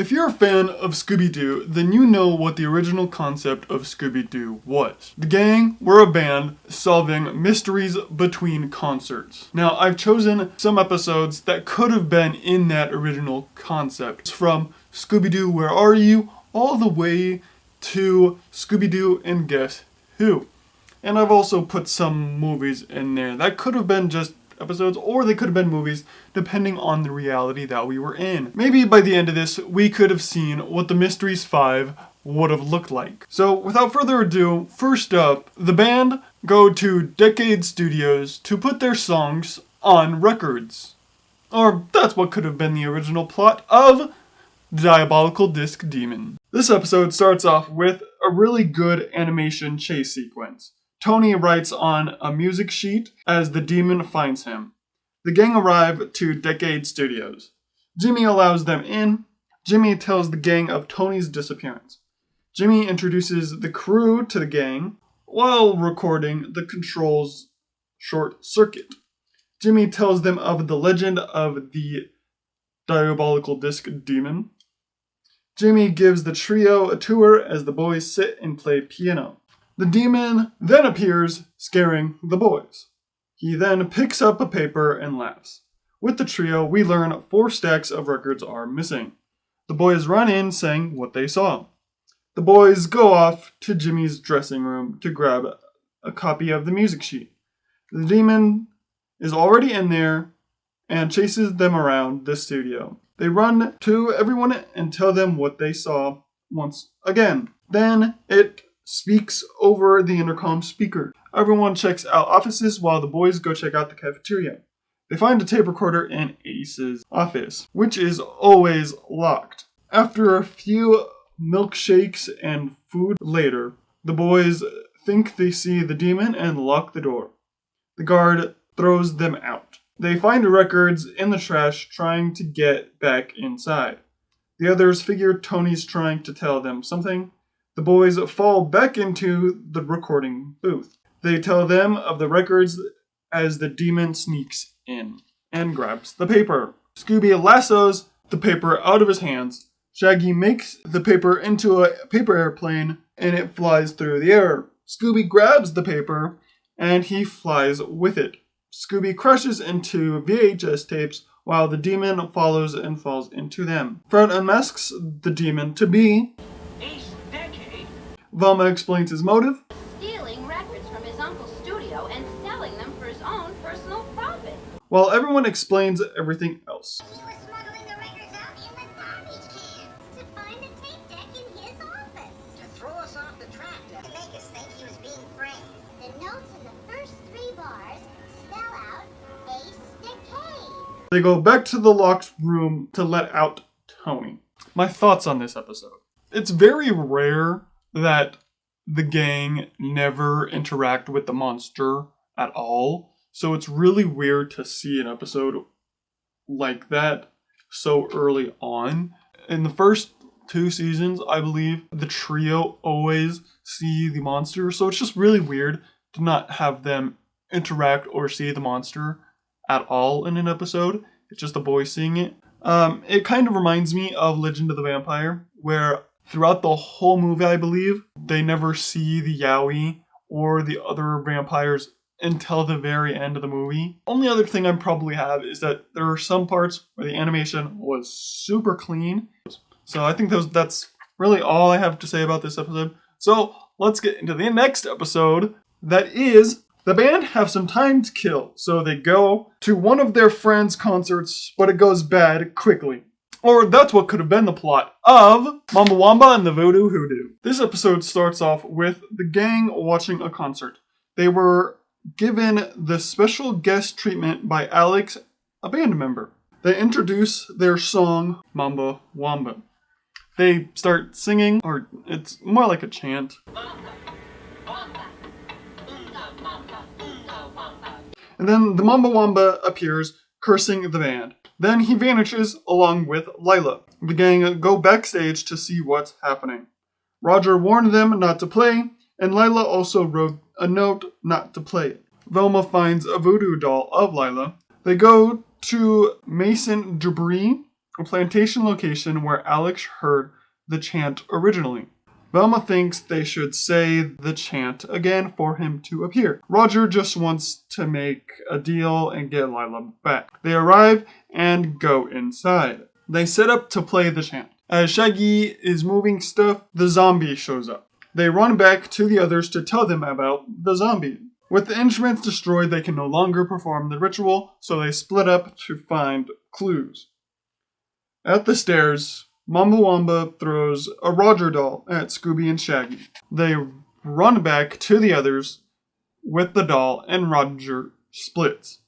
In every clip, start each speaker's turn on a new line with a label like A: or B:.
A: If you're a fan of Scooby-Doo, then you know what the original concept of Scooby-Doo was. The gang were a band solving mysteries between concerts. Now, I've chosen some episodes that could have been in that original concept. It's from Scooby-Doo, Where Are You? All the way to Scooby-Doo and Guess Who? And I've also put some movies in there that could have been just episodes, or they could have been movies, depending on the reality that we were in. Maybe by the end of this, we could have seen what the Mysteries 5 would have looked like. So without further ado, first up, the band go to Decade Studios to put their songs on records. Or that's what could have been the original plot of Diabolical Disc Demon. This episode starts off with a really good animation chase sequence. Tony writes on a music sheet as the demon finds him. The gang arrive to Decade Studios. Jimmy allows them in. Jimmy tells the gang of Tony's disappearance. Jimmy introduces the crew to the gang while recording the controls short circuit. Jimmy tells them of the legend of the Diabolical Disc Demon. Jimmy gives the trio a tour as the boys sit and play piano. The demon then appears, scaring the boys. He then picks up a paper and laughs. With the trio, we learn 4 stacks of records are missing. The boys run in saying what they saw. The boys go off to Jimmy's dressing room to grab a copy of the music sheet. The demon is already in there and chases them around the studio. They run to everyone and tell them what they saw once again. Then it speaks over the intercom speaker. Everyone checks out offices while the boys go check out the cafeteria. They find a tape recorder in Ace's office, which is always locked. After a few milkshakes and food later, the boys think they see the demon and lock the door. The guard throws them out. They find records in the trash trying to get back inside. The others figure Tony's trying to tell them something. The boys fall back into the recording booth. They tell them of the records as the demon sneaks in and grabs the paper. Scooby lassos the paper out of his hands. Shaggy makes the paper into a paper airplane and it flies through the air. Scooby grabs the paper and he flies with it. Scooby crashes into VHS tapes while the demon follows and falls into them. Fright unmasks the demon to be Wamba explains his motive.
B: Stealing records from his uncle's studio and selling them for his own personal profit.
A: While everyone explains everything else.
C: He was smuggling the records out in the garbage cans to find the tape deck in his office.
D: To throw us off the track.
C: To make us think he was being framed. The notes in the first 3 bars spell out Ace Decade.
A: They go back to the locked room to let out Tony. My thoughts on this episode. It's very rare that the gang never interact with the monster at all. So it's really weird to see an episode like that so early on. In the first 2 seasons, I believe, the trio always see the monster. So it's just really weird to not have them interact or see the monster at all in an episode. It's just the boys seeing it. It kind of reminds me of Legend of the Vampire, where throughout the whole movie, I believe, they never see the Yowie or the other vampires until the very end of the movie. Only other thing I probably have is that there are some parts where the animation was super clean. So I think that's really all I have to say about this episode. So let's get into the next episode. That is, the band have some time to kill. So they go to one of their friends' concerts, but it goes bad quickly. Or that's what could have been the plot of Mamba Wamba and the Voodoo Hoodoo. This episode starts off with the gang watching a concert. They were given the special guest treatment by Alex, a band member. They introduce their song, Mamba Wamba. They start singing, or it's more like a chant. And then the Mamba Wamba appears, cursing the band. Then he vanishes along with Lila. The gang go backstage to see what's happening. Roger warned them not to play, and Lila also wrote a note not to play it. Velma finds a voodoo doll of Lila. They go to Mason Debris a plantation location where Alex heard the chant originally. Velma thinks they should say the chant again for him to appear. Roger just wants to make a deal and get Lila back. They arrive and go inside. They set up to play the chant. As Shaggy is moving stuff, the zombie shows up. They run back to the others to tell them about the zombie. With the instruments destroyed, they can no longer perform the ritual, so they split up to find clues. At the stairs, Mamba Wamba throws a Roger doll at Scooby and Shaggy. They run back to the others with the doll, and Roger splits.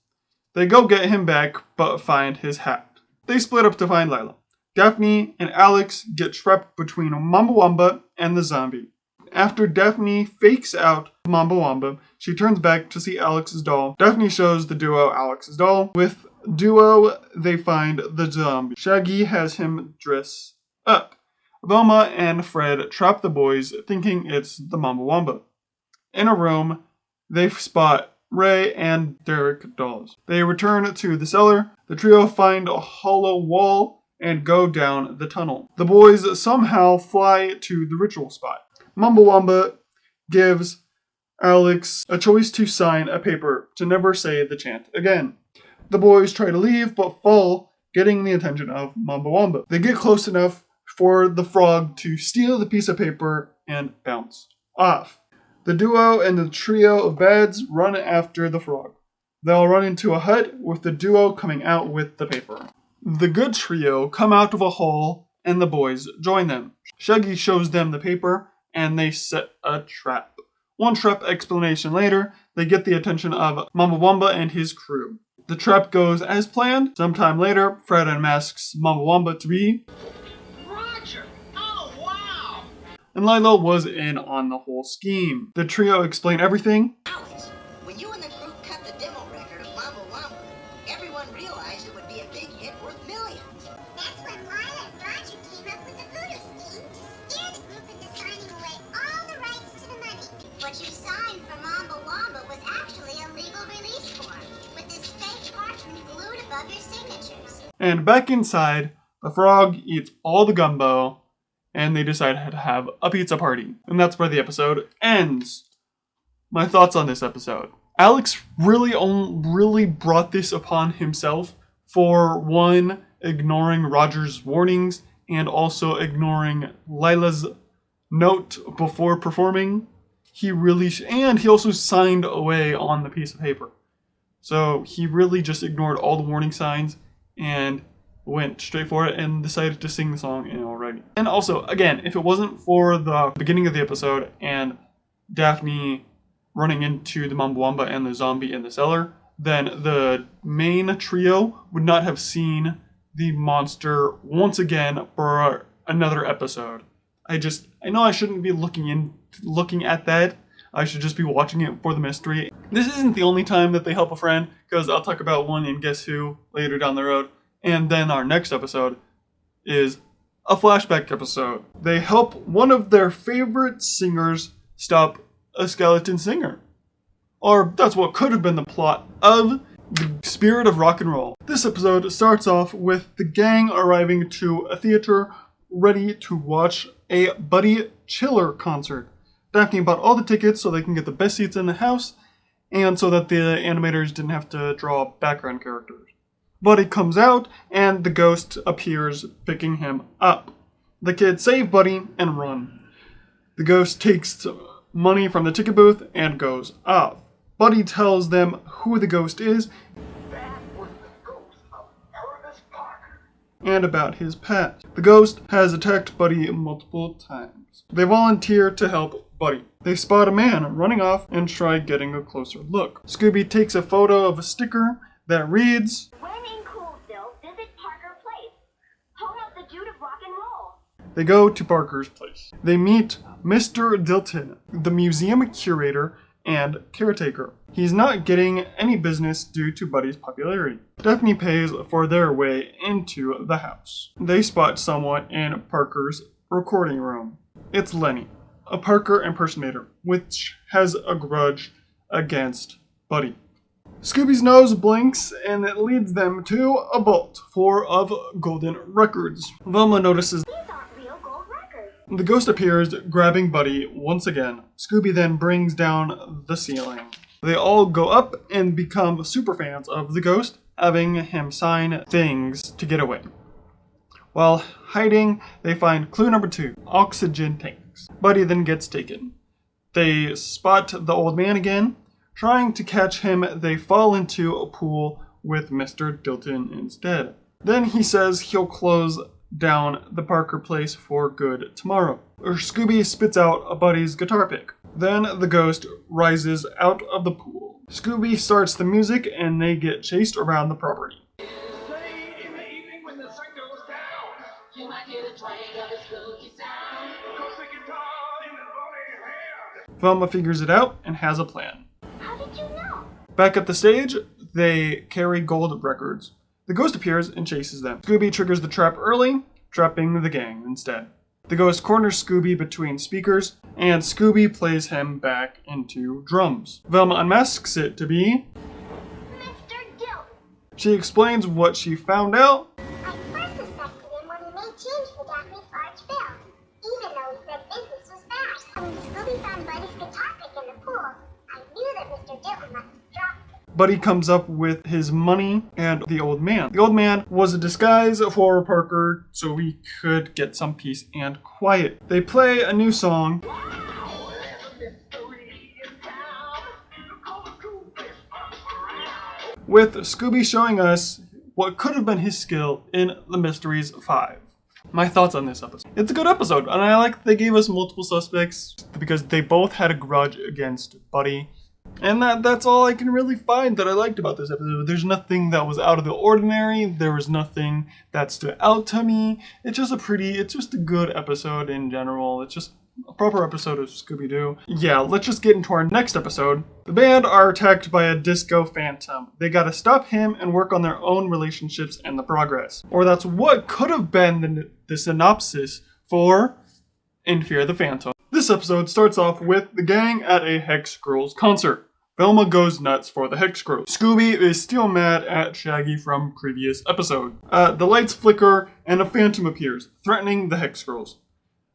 A: They go get him back, but find his hat. They split up to find Lila. Daphne and Alex get trapped between Mamba Wamba and the zombie. After Daphne fakes out Mamba Wamba, she turns back to see Alex's doll. Daphne shows the duo Alex's doll. With Duo, they find the zombie. Shaggy has him dress up. Velma and Fred trap the boys, thinking it's the Mamba Wamba. In a room, they spot Ray and Derek dolls. They return to the cellar. The trio find a hollow wall and go down the tunnel. The boys somehow fly to the ritual spot. Mamba Wamba gives Alex a choice to sign a paper to never say the chant again. The boys try to leave, but fall, getting the attention of Mamba Wamba. They get close enough for the frog to steal the piece of paper and bounce off. The duo and the trio of bads run after the frog. They'll run into a hut with the duo coming out with the paper. The good trio come out of a hole and the boys join them. Shaggy shows them the paper and they set a trap. One trap explanation later, they get the attention of Mamba Wamba and his crew. The trap goes as planned. Sometime later, Fred unmasks Mamba Wamba to be
D: Roger! Oh, wow!
A: And Lila was in on the whole scheme. The trio explain everything.
E: Alex, when you and the group cut the demo record of Mamba Wamba, everyone realized it would be a big hit worth millions.
C: That's when Lila and Roger came up with the Voodoo scheme to scare the group into signing away all the rights to the money. What you signed for Mamba Wamba was actually a legal release form, with this fake parchment glued above your signatures.
A: And back inside, the frog eats all the gumbo, and they decide to have a pizza party. And that's where the episode ends. My thoughts on this episode. Alex really brought this upon himself for one, ignoring Roger's warnings, and also ignoring Lila's note before performing. He also signed away on the piece of paper. So he really just ignored all the warning signs and went straight for it and decided to sing the song already. And also, again, if it wasn't for the beginning of the episode and Daphne running into the Mamba Wamba and the zombie in the cellar, then the main trio would not have seen the monster once again for another episode. I know I shouldn't be looking at that. I should just be watching it for the mystery. This isn't the only time that they help a friend, because I'll talk about one in Guess Who later down the road. And then our next episode is a flashback episode. They help one of their favorite singers stop a skeleton singer. Or that's what could have been the plot of The Spirit of Rock and Roll. This episode starts off with the gang arriving to a theater ready to watch a Buddy Chiller concert. Daphne bought all the tickets so they can get the best seats in the house, and so that the animators didn't have to draw background characters. Buddy comes out, and the ghost appears, picking him up. The kids save Buddy and run. The ghost takes money from the ticket booth and goes off. Buddy tells them who the ghost is,
D: That was the ghost of Ernest Parker.
A: and about his past. The ghost has attacked Buddy multiple times. They volunteer to help Buddy. They spot a man running off and try getting a closer look. Scooby takes a photo of a sticker that reads,
B: When in Coolsville, visit Parker Place, home of the Dude of Rock and Roll.
A: They go to Parker's place. They meet Mr. Dilton, the museum curator and caretaker. He's not getting any business due to Buddy's popularity. Daphne pays for their way into the house. They spot someone in Parker's recording room. It's Lenny, a Parker impersonator, which has a grudge against Buddy. Scooby's nose blinks and it leads them to a vault full of golden records. Velma notices
C: These aren't real gold records.
A: the ghost appears, grabbing Buddy once again. Scooby then brings down the ceiling. They all go up and become super fans of the ghost, having him sign things to get away. While hiding, they find clue number 2, oxygen tanks. Buddy then gets taken. They spot the old man again. Trying to catch him, they fall into a pool with Mr. Dilton instead. Then he says he'll close down the Parker place for good tomorrow. Scooby spits out a Buddy's guitar pick. Then the ghost rises out of the pool. Scooby starts the music and they get chased around the property.
D: Say in the evening when the sun goes down,
F: You might get a twang of a spooky sound.
D: goes the guitar in the bony hand.
A: Velma figures it out and has a plan.
C: How did you know?
A: Back at the stage, they carry gold records. The ghost appears and chases them. Scooby triggers the trap early, trapping the gang instead. The ghost corners Scooby between speakers, and Scooby plays him back into drums. Velma unmasks it to be.
C: Mr. Dill.
A: She explains what she found out.
C: I first suspected him when he made change for Daphne's large bill, even though he said business was bad. When Scooby found Buddy's guitar pick in the pool, I knew that Mr. Dill must have dropped it.
A: Buddy comes up with his money and the old man. The old man was a disguise for Parker so he could get some peace and quiet. They play a new song.
D: Wow, there's a mystery in town. Call the cool fish up around.
A: With Scooby showing us what could have been his skill in The Mysteries 5. My thoughts on this episode. It's a good episode, and I like that they gave us multiple suspects because they both had a grudge against Buddy. And that's all I can really find that I liked about this episode. There's nothing that was out of the ordinary. There was nothing that stood out to me. It's just a good episode in general. It's just a proper episode of Scooby-Doo. Yeah, let's just get into our next episode. The band are attacked by a disco phantom. They gotta stop him and work on their own relationships and the progress. Or that's what could have been the synopsis for In Fear the Phantom. This episode starts off with the gang at a Hex Girls concert. Velma goes nuts for the Hex Girls. Scooby is still mad at Shaggy from previous episode. The lights flicker and a phantom appears, threatening the Hex Girls.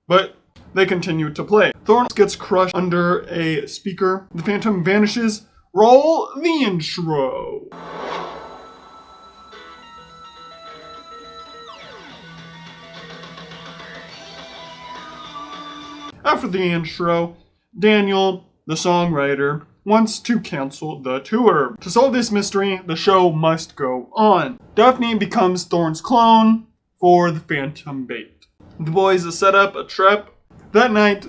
A: But they continue to play. Thorn gets crushed under a speaker. The phantom vanishes. Roll the intro. After the intro, Daniel, the songwriter, wants to cancel the tour. To solve this mystery, the show must go on. Daphne becomes Thorn's clone for the phantom bait. The boys set up a trap. That night,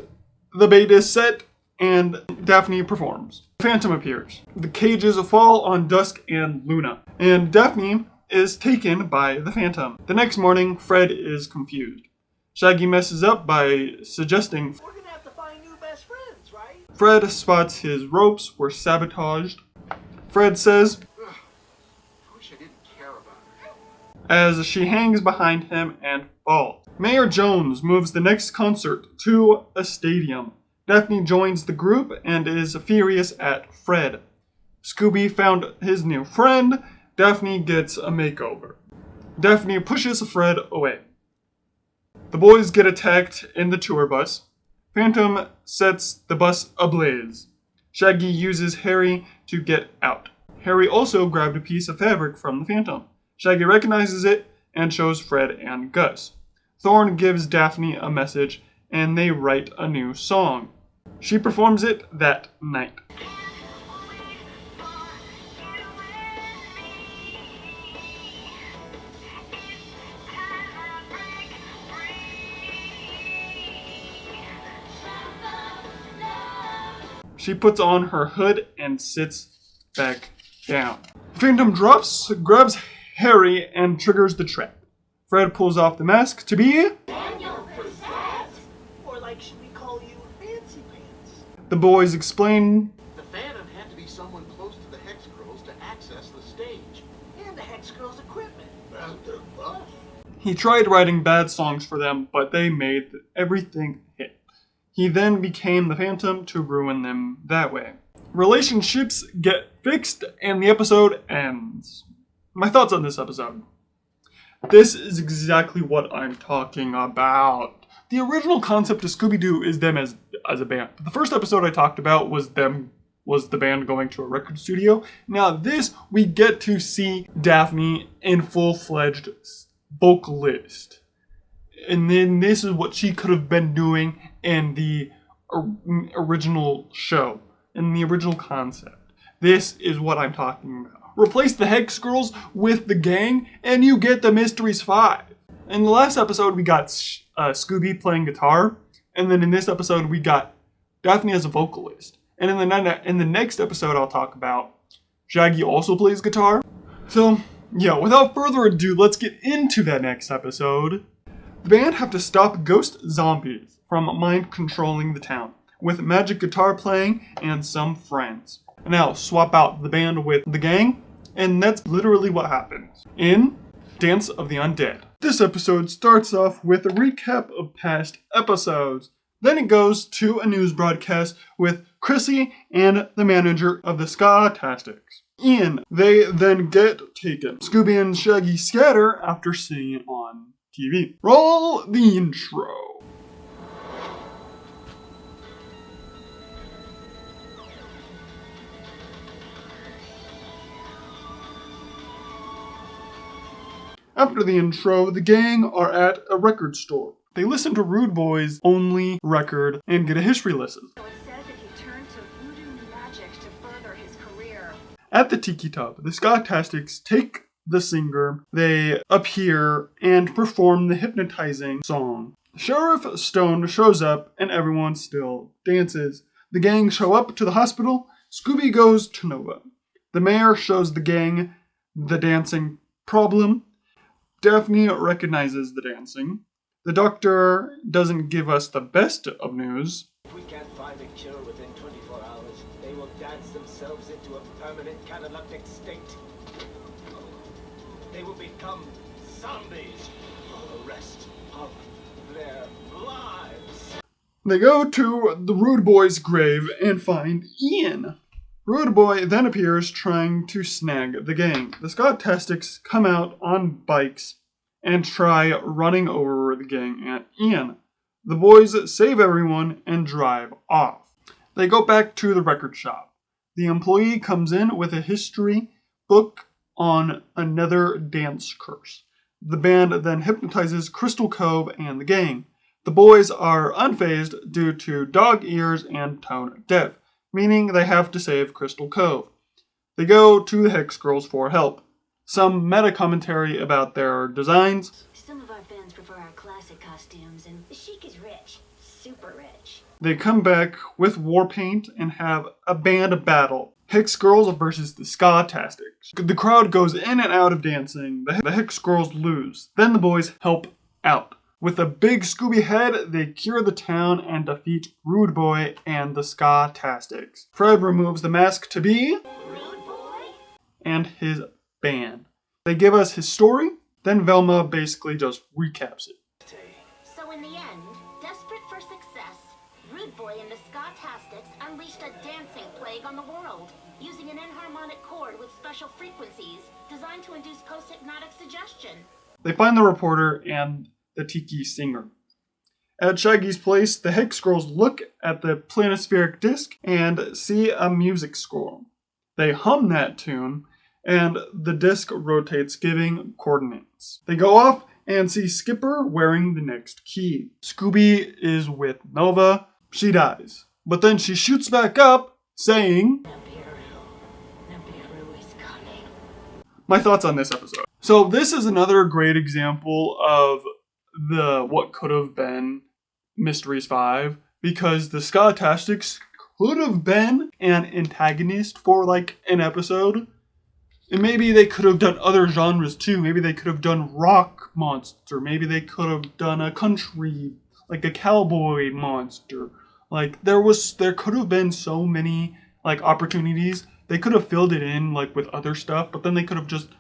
A: the bait is set and Daphne performs. The phantom appears. The cages fall on Dusk and Luna, and Daphne is taken by the phantom. The next morning, Fred is confused. Shaggy messes up by suggesting
E: We're gonna have to find new best friends, right?
A: Fred spots his ropes were sabotaged. Fred says,
D: I wish I didn't care about her.
A: as she hangs behind him and falls. Mayor Jones moves the next concert to a stadium. Daphne joins the group and is furious at Fred. Scooby found his new friend. Daphne gets a makeover. Daphne pushes Fred away. The boys get attacked in the tour bus. Phantom sets the bus ablaze. Shaggy uses Harry to get out. Harry also grabbed a piece of fabric from the Phantom. Shaggy recognizes it and shows Fred and Gus. Thorn gives Daphne a message and they write a new song. She performs it that night. She puts on her hood and sits back down. Phantom drops, grabs Harry, and triggers the trap. Fred pulls off the mask to be
B: Daniel possessed.
E: Or like, should we call you Fancy Pants?
A: the boys explain.
G: The Phantom had to be someone close to the Hex Girls to access the stage.
E: And the Hex Girls' equipment.
G: And their buff.
A: He tried writing bad songs for them, but they made everything hit. He then became the Phantom to ruin them that way. Relationships get fixed and the episode ends. My thoughts on this episode. This is exactly what I'm talking about. The original concept of Scooby-Doo is them as a band. The first episode I talked about was the band going to a record studio. Now this, we get to see Daphne in full-fledged vocalist. And then this is what she could have been doing in the original show, in the original concept. This is what I'm talking about. Replace the Hex Girls with the gang, and you get the Mysteries 5. In the last episode, we got Scooby playing guitar, and then in this episode, we got Daphne as a vocalist. And in the next episode I'll talk about, Shaggy also plays guitar. So, yeah, without further ado, let's get into that next episode. The band have to stop ghost zombies from mind controlling the town, with magic guitar playing and some friends. Now, swap out the band with the gang, and that's literally what happens in Dance of the Undead. This episode starts off with a recap of past episodes. Then it goes to a news broadcast with Chrissy and the manager of the Ska-tastics. Ian, they then get taken. Scooby and Shaggy scatter after seeing it on TV. Roll the intro. After the intro, the gang are at a record store. They listen to Rude Boy's only record and get a history lesson.
H: So it says that he turned to voodoo magic to further his career.
A: At the Tiki Tub, the Ska-tastics take the singer, they appear and perform the hypnotizing song. Sheriff Stone shows up and everyone still dances. The gang show up to the hospital. Scooby goes to Nova. The mayor shows the gang the dancing problem. Daphne recognizes the dancing. The doctor doesn't give us the best of news.
I: If we can't find a cure within 24 hours, they will dance themselves into a permanent cataleptic state. They will become zombies for the rest of their lives.
A: They go to the Rude Boy's grave and find Ian. Rude Boy then appears trying to snag the gang. The Ska-tastics come out on bikes and try running over the gang and Ian. The boys save everyone and drive off. They go back to the record shop. The employee comes in with a history book on another dance curse. The band then hypnotizes Crystal Cove and the gang. The boys are unfazed due to dog ears and tone deaf, meaning they have to save Crystal Cove. They go to the Hex Girls for help. Some meta commentary about their designs.
H: Some of our fans prefer our classic costumes, and
B: The Chic is rich. Super rich.
A: They come back with war paint and have a band battle. Hex Girls versus the Ska-tastics. The crowd goes in and out of dancing. The Hex Girls lose. Then the boys help out. With a big Scooby head, they cure the town and defeat Rude Boy and the Ska-tastics. Fred removes the mask to be
B: Rude Boy?
A: and his band. They give us his story, then Velma basically just recaps it.
B: So in the end, desperate for success, Rude Boy and the Ska-tastics unleashed a dancing plague on the world, using an inharmonic chord with special frequencies designed to induce post-hypnotic suggestion.
A: They find the reporter and the Tiki singer. At Shaggy's place, the Hex Girls look at the planispheric disc and see a music score. They hum that tune, and the disc rotates, giving coordinates. They go off and see Skipper wearing the next key. Scooby is with Nova. She dies. But then she shoots back up, saying,
H: Nibiru is coming.
A: My thoughts on this episode. So this is another great example of the what could have been Mysteries 5, because the Ska-tastics could have been an antagonist for like an episode. And maybe they could have done other genres too. Maybe they could have done rock monster. Maybe they could have done a country, like a cowboy monster. Like there could have been so many like opportunities. They could have filled it in like with other stuff, but then they could have just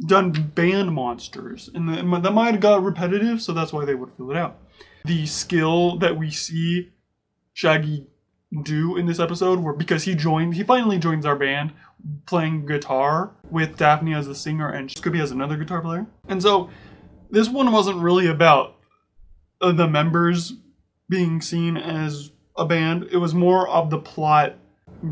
A: done band monsters, and that might have got repetitive, so that's why they would fill it out. The skill that we see Shaggy do in this episode, where because he finally joins our band playing guitar with Daphne as the singer and Scooby as another guitar player. And so this one wasn't really about the members being seen as a band. It was more of the plot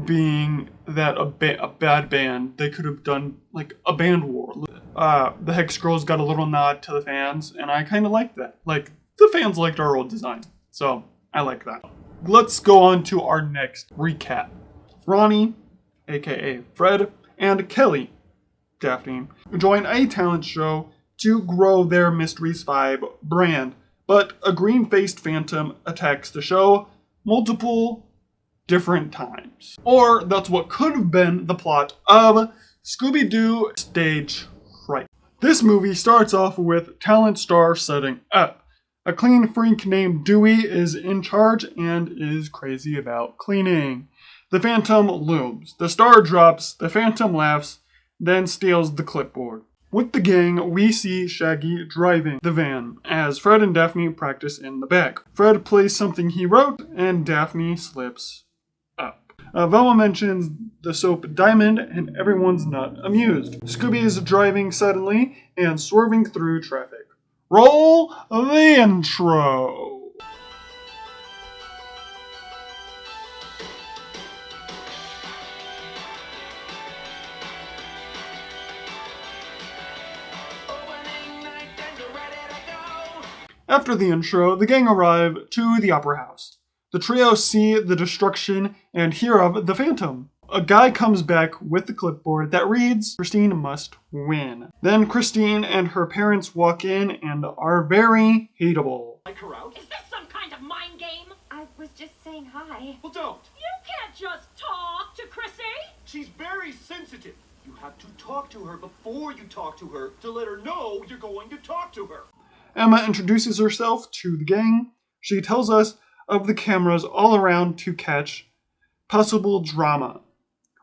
A: being that a bad band, they could have done like a band war. The Hex Girls got a little nod to the fans, and I kind of liked that. Like, the fans liked our old design, so I like that. Let's go on to our next recap. Ronnie, aka Fred, and Kelly, Daphne, join a talent show to grow their Mysteries 5 brand, but a green-faced phantom attacks the show multiple different times. Or that's what could have been the plot of Scooby-Doo Stage Fright. This movie starts off with talent star setting up. A clean freak named Dewey is in charge and is crazy about cleaning. The phantom looms. The star drops, the phantom laughs, then steals the clipboard. With the gang, we see Shaggy driving the van as Fred and Daphne practice in the back. Fred plays something he wrote, and Daphne slips up. Velma mentions the soap Diamond, and everyone's not amused. Scooby is driving suddenly and swerving through traffic. Roll the intro! After the intro, the gang arrive to the Opera House. The trio see the destruction and hear of the Phantom. A guy comes back with the clipboard that reads, "Christine must win." Then Christine and her parents walk in and are very hateable.
D: Like her out?
B: Is this some kind of mind game?
H: I was just saying hi.
D: Well, don't.
B: You can't just talk to Chrissy.
D: She's very sensitive. You have to talk to her before you talk to her to let her know you're going to talk to her.
A: Emma introduces herself to the gang. She tells us of the cameras all around to catch possible drama.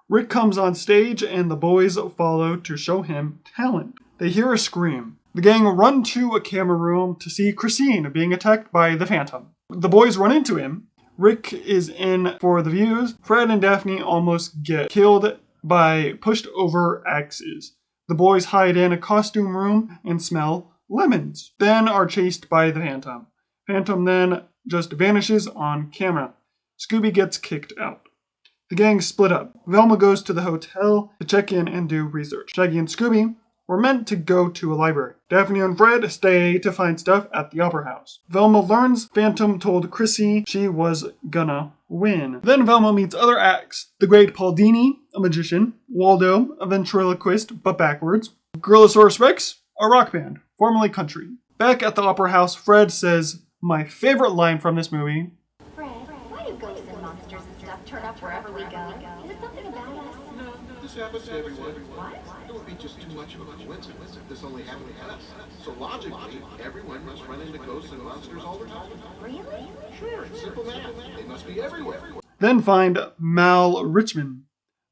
A: Rick comes on stage and the boys follow to show him talent. They hear a scream. The gang run to a camera room to see Christine being attacked by the Phantom. The boys run into him. Rick is in for the views. Fred and Daphne almost get killed by pushed over axes. The boys hide in a costume room and smell lemons, then are chased by the Phantom. Phantom then just vanishes on camera. Scooby gets kicked out. The gang split up. Velma goes to the hotel to check in and do research. Shaggy and Scooby were meant to go to a library. Daphne and Fred stay to find stuff at the Opera House. Velma learns Phantom told Chrissy she was gonna win. Then Velma meets other acts. The Great Paul Dini, a magician. Waldo, a ventriloquist, but backwards. Gorilla Rex, a rock band, formerly country. Back at the Opera House, Fred says my favorite line from this movie.
H: Fred, why do ghosts and monsters and stuff turn up wherever we go? Is it something about us?
G: No, this happens to everyone.
H: What?
G: It would be just too much of a coincidence if this only happened to us. So logically, everyone must run into ghosts and monsters all the time.
H: Really?
G: Sure, it's simple math. They must be everywhere.
A: Then find Mal Richmond,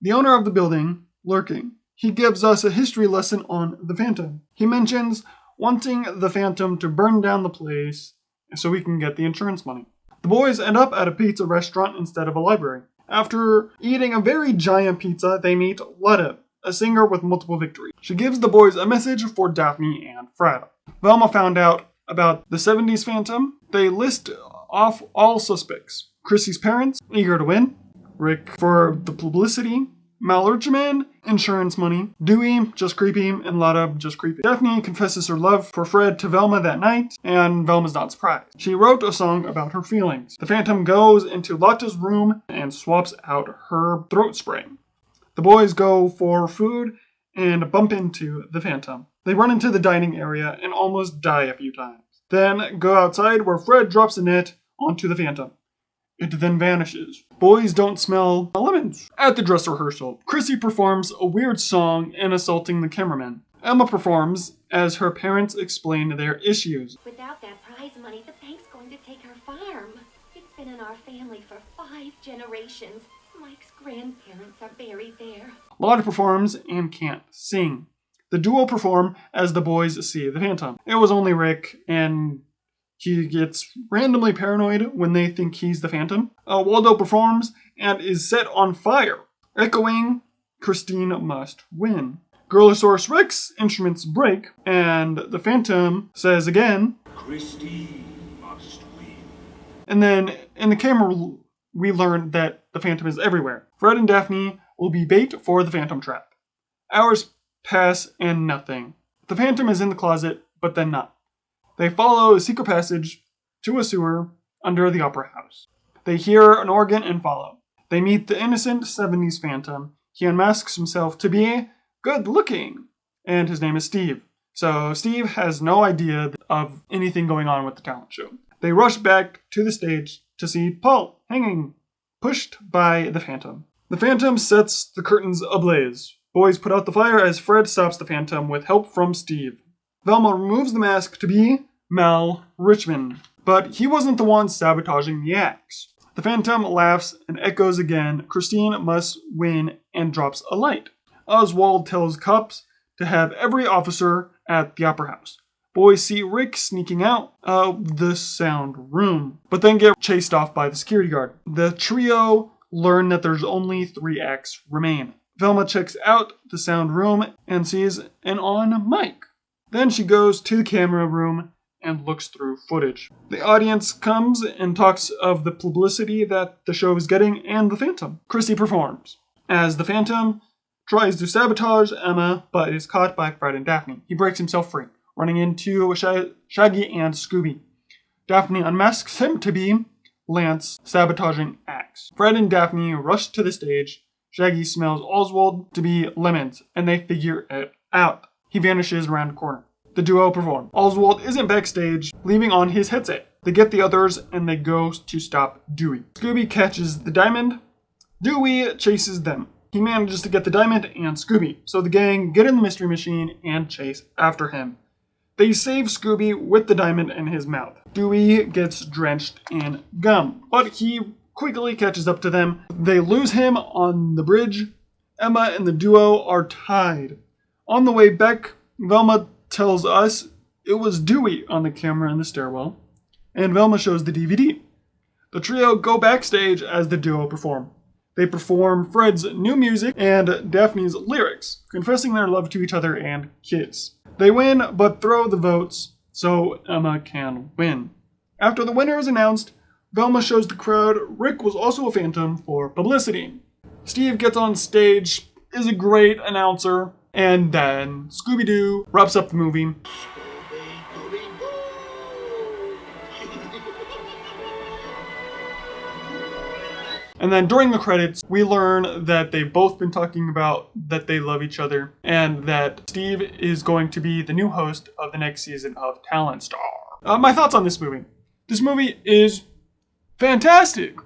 A: the owner of the building, lurking. He gives us a history lesson on the Phantom. He mentions wanting the Phantom to burn down the place so we can get the insurance money. The boys end up at a pizza restaurant instead of a library. After eating a very giant pizza, they meet Letta, a singer with multiple victories. She gives the boys a message for Daphne and Fred. Velma found out about the 70s Phantom. They list off all suspects. Chrissy's parents, eager to win. Rick for the publicity. Malurchman, insurance money. Dewey, just creepy, and Lotta, just creepy. Daphne confesses her love for Fred to Velma that night, and Velma's not surprised. She wrote a song about her feelings. The Phantom goes into Lotta's room and swaps out her throat spray. The boys go for food and bump into the Phantom. They run into the dining area and almost die a few times. Then go outside where Fred drops a net onto the Phantom. It then vanishes. Boys don't smell lemons. At the dress rehearsal, Chrissy performs a weird song and assaulting the cameraman. Emma performs as her parents explain their issues.
H: Without that prize money, the bank's going to take our farm. It's been in our family for 5 generations. Mike's grandparents are buried there.
A: Lotta performs and can't sing. The duo perform as the boys see the Phantom. It was only Rick and He gets randomly paranoid when they think he's the Phantom. Waldo performs and is set on fire, echoing, Christine must win. Gorlosaurus Rex instruments break, and the Phantom says again,
I: Christine must win.
A: And then in the camera, we learn that the Phantom is everywhere. Fred and Daphne will be bait for the Phantom trap. Hours pass and nothing. The Phantom is in the closet, but then not. They follow a secret passage to a sewer under the Opera House. They hear an organ and follow. They meet the innocent 70s Phantom. He unmasks himself to be good looking, and his name is Steve. So Steve has no idea of anything going on with the talent show. They rush back to the stage to see Paul hanging, pushed by the Phantom. The Phantom sets the curtains ablaze. Boys put out the fire as Fred stops the Phantom with help from Steve. Velma removes the mask to be Mal Richmond, but he wasn't the one sabotaging the acts. The Phantom laughs and echoes again, Christine must win, and drops a light. Oswald tells cops to have every officer at the Opera House. Boys see Rick sneaking out of the sound room, but then get chased off by the security guard. The trio learn that there's only 3 acts remain. Velma checks out the sound room and sees an on mic. Then she goes to the camera room and looks through footage. The audience comes and talks of the publicity that the show is getting and the Phantom. Chrissy performs as the Phantom tries to sabotage Emma, but is caught by Fred and Daphne. He breaks himself free, running into Shaggy and Scooby. Daphne unmasks him to be Lance, sabotaging acts. Fred and Daphne rush to the stage. Shaggy smells Oswald to be Lament, and they figure it out. He vanishes around a corner. The duo perform. Oswald isn't backstage, leaving on his headset. They get the others, and they go to stop Dewey. Scooby catches the diamond. Dewey chases them. He manages to get the diamond and Scooby, so the gang get in the mystery machine and chase after him. They save Scooby with the diamond in his mouth. Dewey gets drenched in gum, but he quickly catches up to them. They lose him on the bridge. Emma and the duo are tied. On the way back, Velma tells us it was Dewey on the camera in the stairwell, and Velma shows the DVD. The trio go backstage as the duo perform. They perform Fred's new music and Daphne's lyrics, confessing their love to each other and kiss. They win, but throw the votes so Emma can win. After the winner is announced, Velma shows the crowd Rick was also a Phantom for publicity. Steve gets on stage, is a great announcer, and then Scooby-Doo wraps up the movie. And then during the credits, we learn that they've both been talking about that they love each other and that Steve is going to be the new host of the next season of Talent Star. My thoughts on this movie. This movie is fantastic.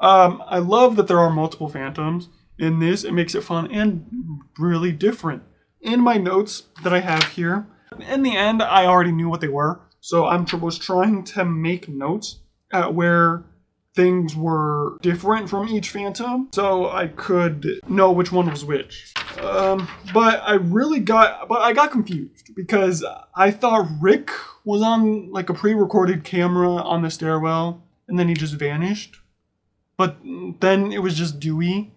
A: I love that there are multiple Phantoms in this. It makes it fun and really different. In my notes that I have here, in the end, I already knew what they were. So I was trying to make notes where things were different from each Phantom, so I could know which one was which. But I got confused because I thought Rick was on like a pre-recorded camera on the stairwell, and then he just vanished. But then it was just Dewey,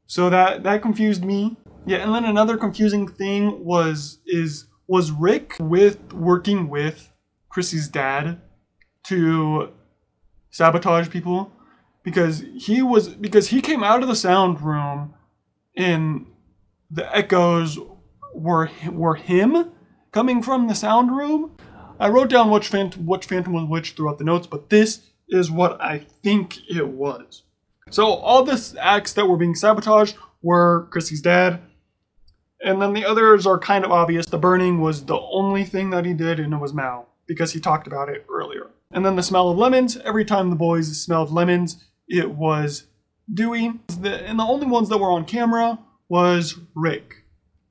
A: so that confused me. Yeah, and then another confusing thing was Rick working with Chrissy's dad to sabotage people because he came out of the sound room and the echoes were him coming from the sound room. I wrote down which Phantom was which throughout the notes, but this is what I think it was. So all the acts that were being sabotaged were Chrissy's dad, and then the others are kind of obvious. The burning was the only thing that he did, and it was Mal because he talked about it earlier. And then the smell of lemons. Every time the boys smelled lemons, it was Dewey. And the only ones that were on camera was Rick,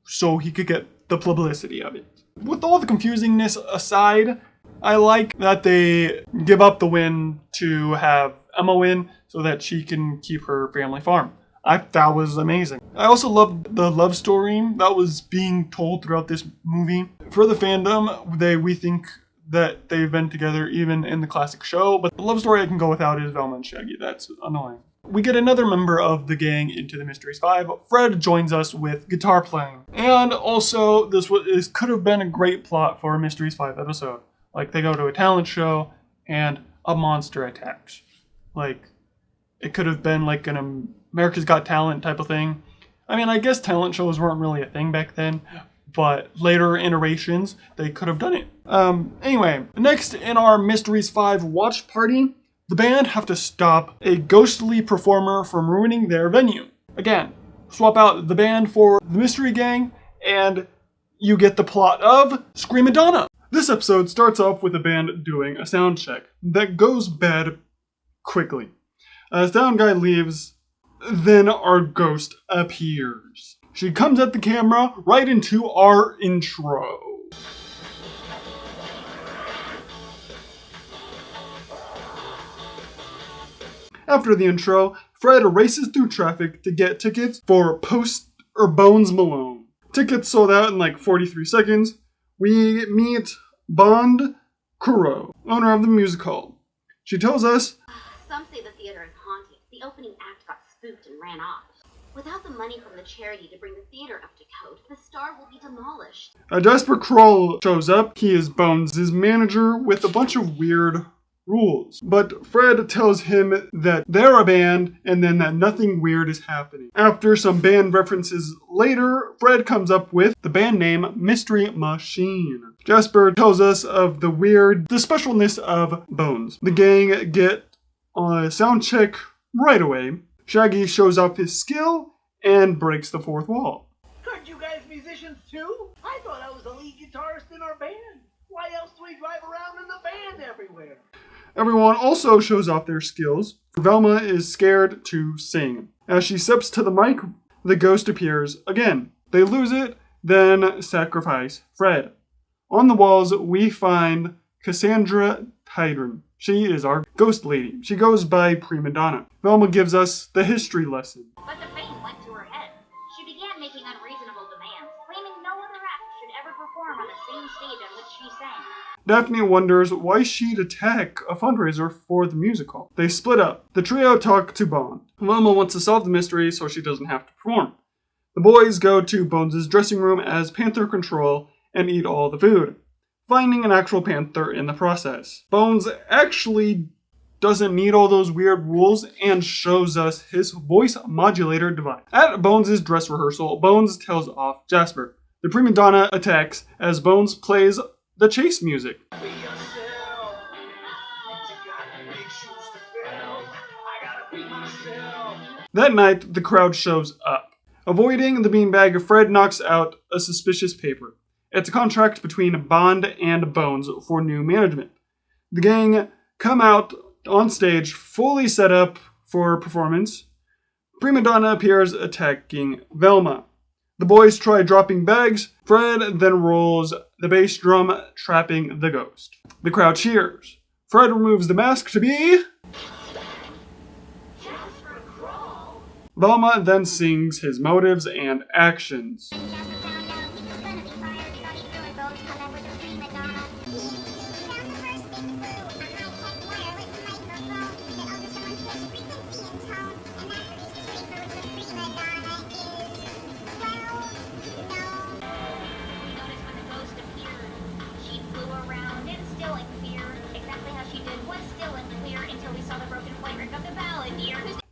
A: so he could get the publicity of it. With all the confusingness aside, I like that they give up the win to have Emma win so that she can keep her family farm. That was amazing. I also loved the love story that was being told throughout this movie. For the fandom, we think that they've been together even in the classic show, but the love story I can go without is Velma and Shaggy. That's annoying. We get another member of the gang into the Mysteries 5. Fred joins us with guitar playing. And also, this could have been a great plot for a Mysteries 5 episode. Like, they go to a talent show and a monster attacks. Like, it could have been like an America's Got Talent type of thing. I mean, I guess talent shows weren't really a thing back then, but later iterations, they could have done it. Anyway, next in our Mysteries 5 watch party, the band have to stop a ghostly performer from ruining their venue. Again, swap out the band for the mystery gang, and you get the plot of Screma Donna. This episode starts off with the band doing a sound check that goes bad quickly. As sound guy leaves, then our ghost appears. She comes at the camera right into our intro. After the intro, Fred races through traffic to get tickets for Bones Malone. Tickets sold out in like 43 seconds. We meet Bond Kuro, owner of the music hall. She tells us,
B: Some say the theater is haunted. The opening act got spooked and ran off. Without the money from the charity to bring the theater up to code, the star will be demolished.
A: Jasper Kroll shows up. He is Bones' manager with a bunch of weird rules. But Fred tells him that they're a band and then that nothing weird is happening. After some band references later, Fred comes up with the band name Mystery Machine. Jasper tells us of the specialness of Bones. The gang get on a sound check right away. Shaggy shows off his skill and breaks the fourth wall.
I: Aren't you guys musicians too? I thought I was the lead guitarist in our band. Why else do we drive around in the band everywhere?
A: Everyone also shows off their skills. Velma is scared to sing. As she steps to the mic, the ghost appears again. They lose it, then sacrifice Fred. On the walls, we find Cassandra Tydron. She is our ghost lady. She goes by Prima Donna. Velma gives us the history lesson.
B: But the fame went to her head. She began making unreasonable demands, claiming no other act should ever perform on the same stage on which she sang.
A: Daphne wonders why she'd attack a fundraiser for the musical. They split up. The trio talk to Bond. Velma wants to solve the mystery so she doesn't have to perform. The boys go to Bones' dressing room as Panther Control and eat all the food, finding an actual panther in the process. Bones actually doesn't need all those weird rules and shows us his voice modulator device. At Bones' dress rehearsal, Bones tells off Jasper. The prima donna attacks as Bones plays the chase music.
I: Be yourself. You got big shoes to fill. I gotta be myself.
A: That night, the crowd shows up. Avoiding the beanbag, Fred knocks out a suspicious paper. It's a contract between Bond and Bones for new management. The gang come out on stage, fully set up for performance. Prima Donna appears attacking Velma. The boys try dropping bags. Fred then rolls the bass drum, trapping the ghost. The crowd cheers. Fred removes the mask to be Velma then sings his motives and actions.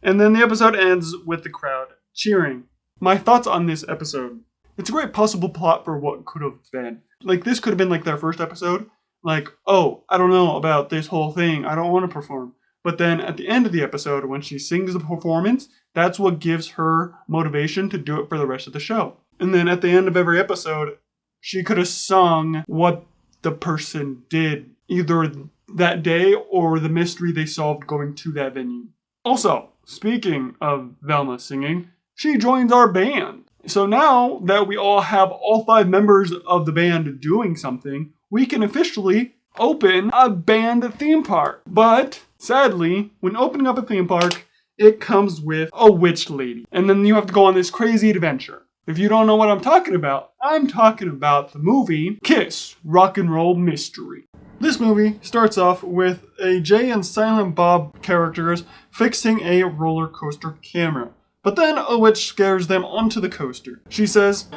A: And then the episode ends with the crowd cheering. My thoughts on this episode. It's a great possible plot for what could have been. Like, this could have been like their first episode. Like, oh, I don't know about this whole thing. I don't want to perform. But then at the end of the episode, when she sings the performance, that's what gives her motivation to do it for the rest of the show. And then at the end of every episode, she could have sung what the person did, either that day or the mystery they solved going to that venue. Also, speaking of Velma singing, she joins our band. So now that we all have all 5 members of the band doing something, we can officially open a band theme park. But sadly, when opening up a theme park, it comes with a witch lady. And then you have to go on this crazy adventure. If you don't know what I'm talking about the movie Kiss Rock and Roll Mystery. This movie starts off with a Jay and Silent Bob characters fixing a roller coaster camera. But then a witch scares them onto the coaster. She says,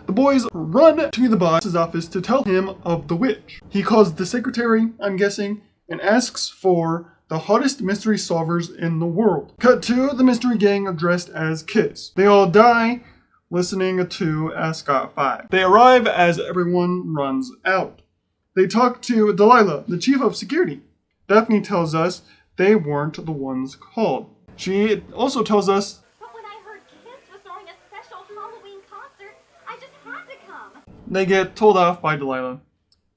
A: the boys run to the boss's office to tell him of the witch. He calls the secretary, I'm guessing, and asks for the hottest mystery solvers in the world. Cut to the mystery gang dressed as Kiss. They all die listening to Ascot 5. They arrive as everyone runs out. They talk to Delilah, the chief of security. Daphne tells us they weren't the ones called. She also tells us,
H: But when I heard Kiss was throwing a special Halloween concert, I just had to come.
A: They get told off by Delilah.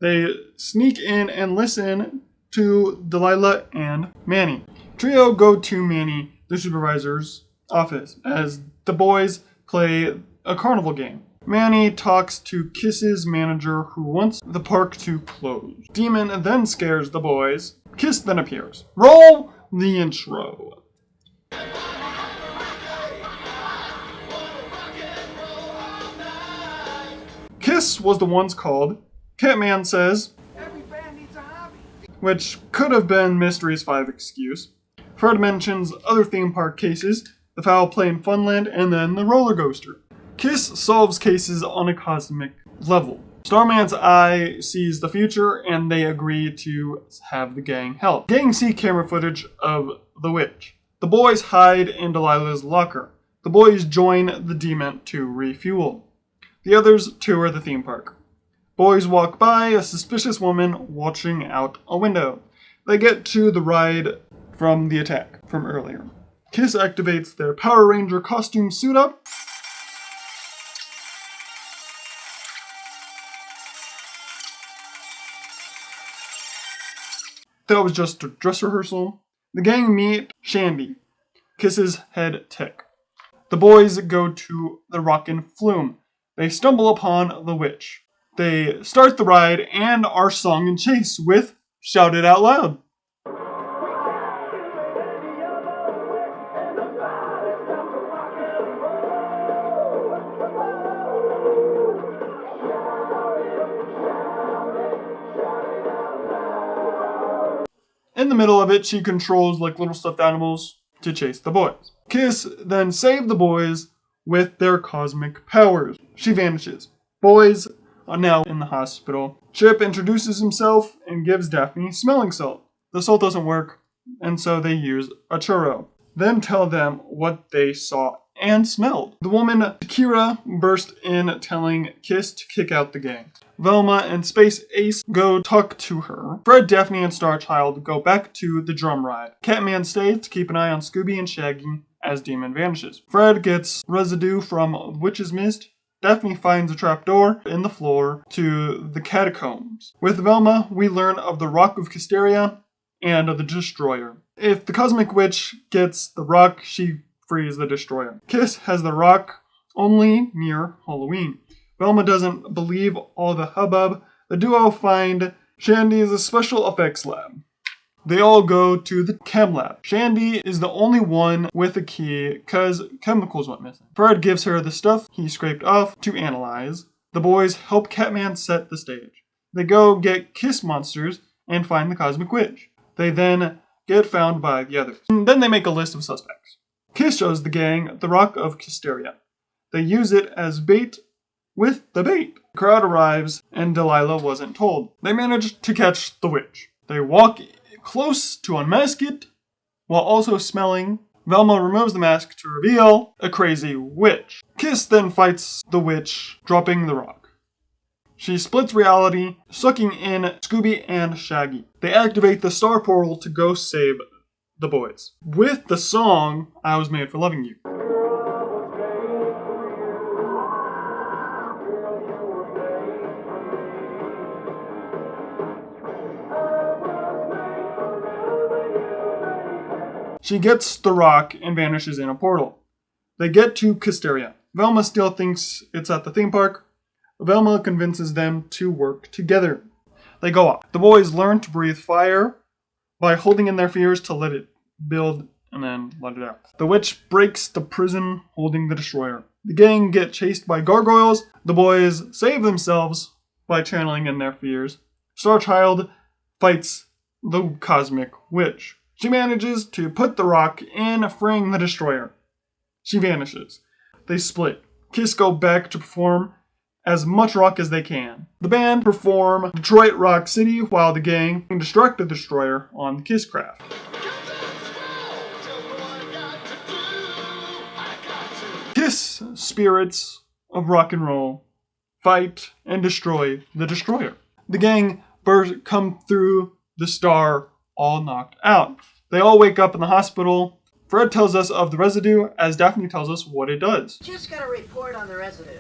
A: They sneak in and listen to Delilah and Manny. Trio go to Manny, the supervisor's office, as the boys play a carnival game. Manny talks to Kiss's manager who wants the park to close. Demon then scares the boys. Kiss then appears. Roll the intro. Kiss was the ones called. Catman says,
I: Every band needs a hobby.
A: which could have been Mystery's 5 excuse. Fred mentions other theme park cases, the foul play in Funland, and then the roller coaster. Kiss solves cases on a cosmic level. Starman's eye sees the future, and they agree to have the gang help. Gang see camera footage of the witch. The boys hide in Delilah's locker. The boys join the demon to refuel. The others tour the theme park. Boys walk by a suspicious woman watching out a window. They get to the ride from the attack from earlier. Kiss activates their Power Ranger costume suit up. That was just a dress rehearsal. The gang meet Shandy, Kiss's head tech. The boys go to the Rockin' Flume. They stumble upon the witch. They start the ride and are sung and chased with Shout It Out Loud. In the middle of it, she controls like little stuffed animals to chase the boys. Kiss then save the boys with their cosmic powers. She vanishes. Boys are now in the hospital. Chip introduces himself and gives Daphne smelling salt. The salt doesn't work, and so they use a churro. Then tell them what they saw and smelled. The woman, Kira, burst in telling Kiss to kick out the gang. Velma and Space Ace go talk to her. Fred, Daphne, and Starchild go back to the drum ride. Catman stays to keep an eye on Scooby and Shaggy as Demon vanishes. Fred gets residue from Witch's Mist. Daphne finds a trapdoor in the floor to the catacombs. With Velma, we learn of the Rock of Kysteria and of the Destroyer. If the Cosmic Witch gets the rock, she frees the Destroyer. Kiss has the rock only near Halloween. Velma doesn't believe all the hubbub. The duo find Shandy's special effects lab. They all go to the chem lab. Shandy is the only one with a key because chemicals went missing. Fred gives her the stuff he scraped off to analyze. The boys help Catman set the stage. They go get Kiss monsters and find the Cosmic Witch. They then get found by the others. And then they make a list of suspects. Kiss shows the gang the Rock of Kysteria. They use it as bait with the bait. The crowd arrives and Delilah wasn't told. They manage to catch the witch. They walk close to unmask it while also smelling. Velma removes the mask to reveal a crazy witch. Kiss then fights the witch, dropping the rock. She splits reality, sucking in Scooby and Shaggy. They activate the star portal to go save the boys. With the song, I Was Made for Loving You. She gets the rock and vanishes in a portal. They get to Kysteria. Velma still thinks it's at the theme park. Velma convinces them to work together. They go up. The boys learn to breathe fire by holding in their fears to let it build and then let it out. The witch breaks the prison holding the Destroyer. The gang get chased by gargoyles. The boys save themselves by channeling in their fears. Starchild fights the Cosmic Witch. She manages to put the rock in, freeing the Destroyer. She vanishes. They split. Kiss go back to perform as much rock as they can. The band perform Detroit Rock City while the gang destruct the Destroyer on the Kiss craft. Kiss spirits of rock and roll fight and destroy the Destroyer. The gang come through the star all knocked out. They all wake up in the hospital. Fred tells us of the residue as Daphne tells us what it does.
E: Just got a report on the residue.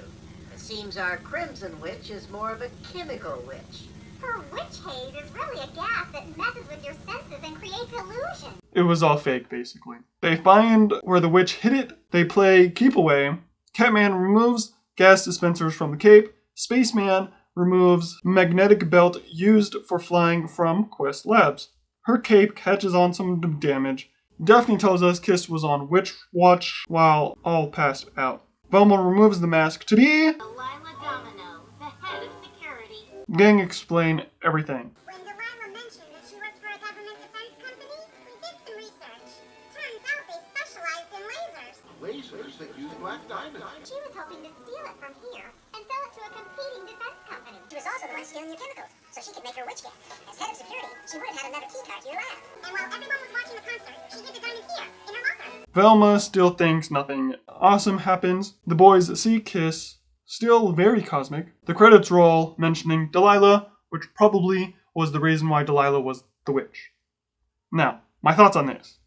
E: It seems our Crimson Witch is more of a chemical witch.
C: Her witch haze is really a gas that messes with your senses and creates illusion.
A: It was all fake, basically. They find where the witch hid it. They play Keep Away. Catman removes gas dispensers from the cape. Spaceman removes magnetic belt used for flying from Quest Labs. Her cape catches on some damage. Daphne tells us Kiss was on witch watch while all passed out. Velma removes the mask to be
B: Delilah Domino, the head of security.
A: Gang explain everything.
C: When Delilah mentioned that she worked for a government defense company, we did some research. Turns out they specialized in lasers.
G: Lasers that use black diamond.
C: She was hoping to steal it from here and sell it to a competing defense company. She was also the one stealing your chemicals, so she could make her witch gas. As head of security, she would have had another key card to your lab. And while everyone was watching the concert, she hid the diamond here, in her locker.
A: Velma still thinks nothing awesome happens. The boys see Kiss, still very cosmic. The credits roll mentioning Delilah, which probably was the reason why Delilah was the witch. Now, my thoughts on this.